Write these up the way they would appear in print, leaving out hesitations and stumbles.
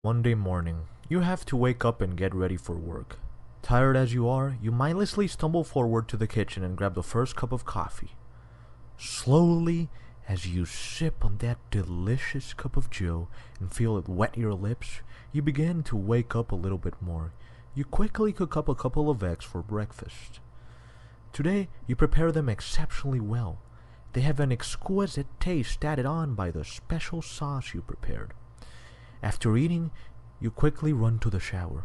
Monday morning, you have to wake up and get ready for work. Tired as you are, you mindlessly stumble forward to the kitchen and grab the first cup of coffee. Slowly, as you sip on that delicious cup of joe and feel it wet your lips, you begin to wake up a little bit more. You quickly cook up a couple of eggs for breakfast. Today, you prepare them exceptionally well. They have an exquisite taste added on by the special sauce you prepared. After eating, you quickly run to the shower,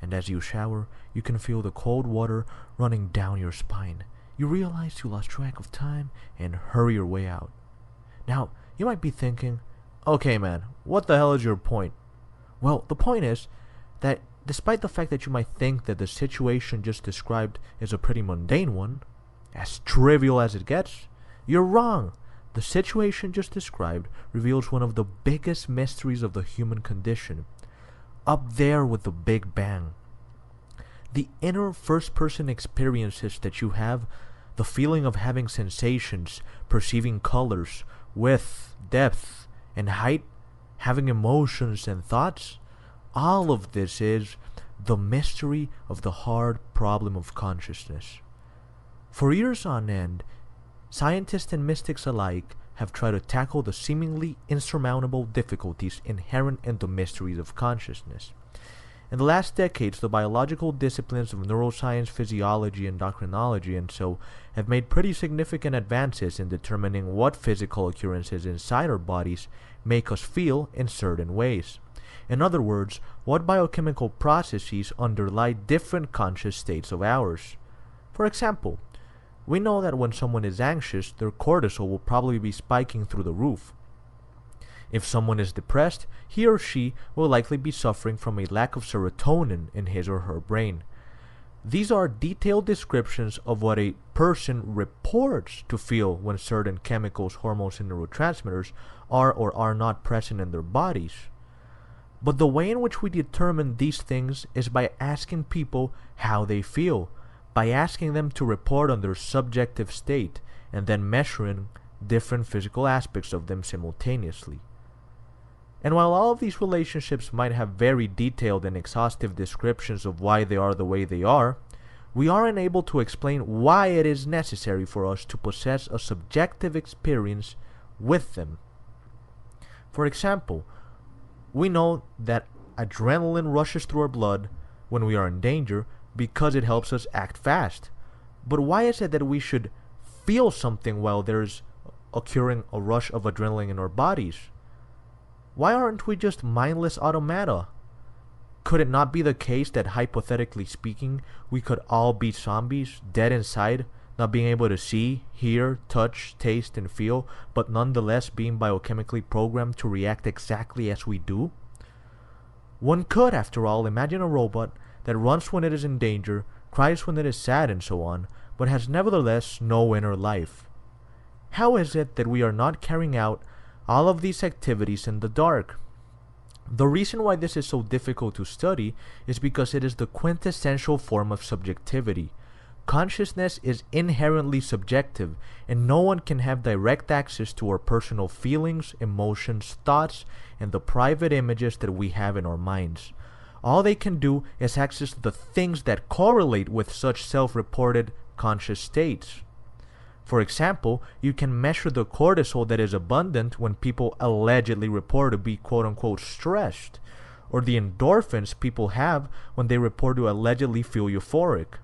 and as you shower, you can feel the cold water running down your spine. You realize you lost track of time and hurry your way out. Now, you might be thinking, okay man, what the hell is your point? Well, the point is that despite the fact that you might think that the situation just described is a pretty mundane one, as trivial as it gets, you're wrong. The situation just described reveals one of the biggest mysteries of the human condition, up there with the Big Bang. The inner first-person experiences that you have, the feeling of having sensations, perceiving colors, width, depth, and height, having emotions and thoughts, all of this is the mystery of the hard problem of consciousness. For years on end, scientists and mystics alike have tried to tackle the seemingly insurmountable difficulties inherent in the mysteries of consciousness. In the last decades, the biological disciplines of neuroscience, physiology, and endocrinology and so have made pretty significant advances in determining what physical occurrences inside our bodies make us feel in certain ways. In other words, what biochemical processes underlie different conscious states of ours. For example, we know that when someone is anxious, their cortisol will probably be spiking through the roof. If someone is depressed, he or she will likely be suffering from a lack of serotonin in his or her brain. These are detailed descriptions of what a person reports to feel when certain chemicals, hormones, and neurotransmitters are or are not present in their bodies. But the way in which we determine these things is by asking people how they feel, by asking them to report on their subjective state, and then measuring different physical aspects of them simultaneously. And while all of these relationships might have very detailed and exhaustive descriptions of why they are the way they are, we are unable to explain why it is necessary for us to possess a subjective experience with them. For example, we know that adrenaline rushes through our blood when we are in danger because it helps us act fast. But why is it that we should feel something while there's occurring a rush of adrenaline in our bodies? Why aren't we just mindless automata? Could it not be the case that, hypothetically speaking, we could all be zombies, dead inside, not being able to see, hear, touch, taste, and feel, but nonetheless being biochemically programmed to react exactly as we do? One could, after all, imagine a robot that runs when it is in danger, cries when it is sad, and so on, but has nevertheless no inner life. How is it that we are not carrying out all of these activities in the dark? The reason why this is so difficult to study is because it is the quintessential form of subjectivity. Consciousness is inherently subjective, and no one can have direct access to our personal feelings, emotions, thoughts, and the private images that we have in our minds. All they can do is access the things that correlate with such self-reported conscious states. For example, you can measure the cortisol that is abundant when people allegedly report to be quote-unquote stressed, or the endorphins people have when they report to allegedly feel euphoric.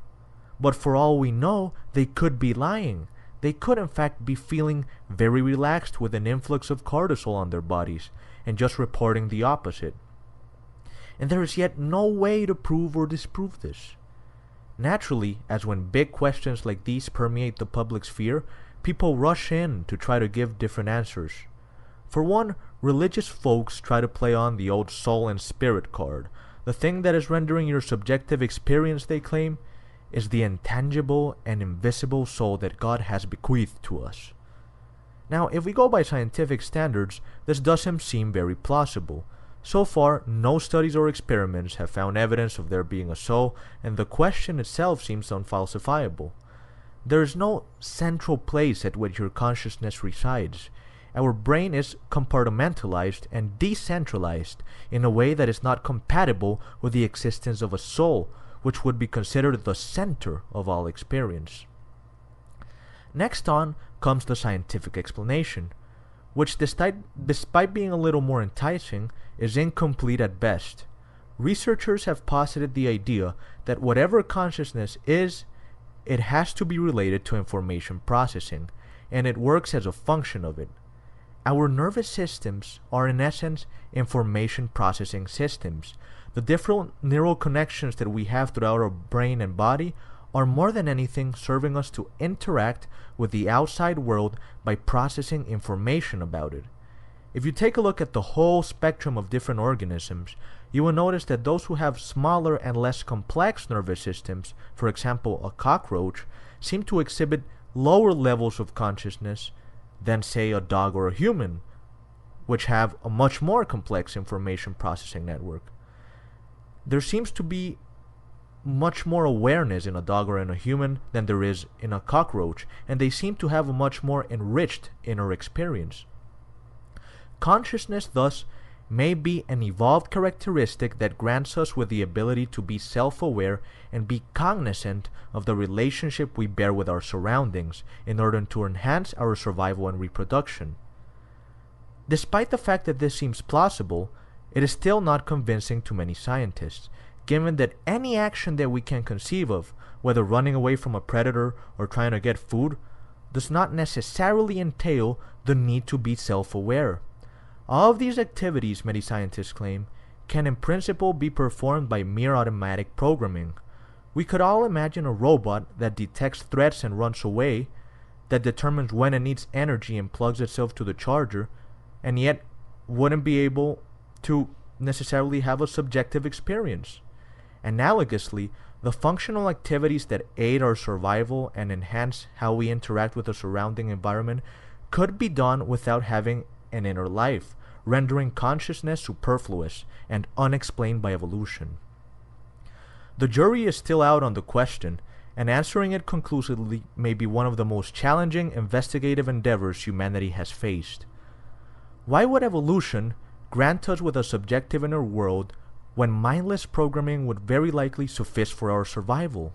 But for all we know, they could be lying. They could in fact be feeling very relaxed with an influx of cortisol on their bodies, and just reporting the opposite. And there is yet no way to prove or disprove this. Naturally, as when big questions like these permeate the public sphere, people rush in to try to give different answers. For one, religious folks try to play on the old soul and spirit card. The thing that is rendering your subjective experience, they claim, is the intangible and invisible soul that God has bequeathed to us. Now, if we go by scientific standards, this doesn't seem very plausible. So far, no studies or experiments have found evidence of there being a soul, and the question itself seems unfalsifiable. There is no central place at which your consciousness resides. our brain is compartmentalized and decentralized in a way that is not compatible with the existence of a soul, which would be considered the center of all experience. Next on comes the scientific explanation, which despite being a little more enticing, is incomplete at best. Researchers have posited the idea that whatever consciousness is, it has to be related to information processing, and it works as a function of it. Our nervous systems are in essence information processing systems. The different neural connections that we have throughout our brain and body are more than anything serving us to interact with the outside world by processing information about it. If you take a look at the whole spectrum of different organisms, you will notice that those who have smaller and less complex nervous systems, for example a cockroach, seem to exhibit lower levels of consciousness than say a dog or a human, which have a much more complex information processing network. There seems to be much more awareness in a dog or in a human than there is in a cockroach, and they seem to have a much more enriched inner experience. Consciousness, thus, may be an evolved characteristic that grants us with the ability to be self-aware and be cognizant of the relationship we bear with our surroundings in order to enhance our survival and reproduction. Despite the fact that this seems plausible, it is still not convincing to many scientists, given that any action that we can conceive of, whether running away from a predator or trying to get food, does not necessarily entail the need to be self-aware. All of these activities, many scientists claim, can in principle be performed by mere automatic programming. We could all imagine a robot that detects threats and runs away, that determines when it needs energy and plugs itself to the charger, and yet wouldn't be able to necessarily have a subjective experience. Analogously, the functional activities that aid our survival and enhance how we interact with the surrounding environment could be done without having an inner life, rendering consciousness superfluous and unexplained by evolution. The jury is still out on the question, and answering it conclusively may be one of the most challenging investigative endeavors humanity has faced. Why would evolution grant us with a subjective inner world when mindless programming would very likely suffice for our survival?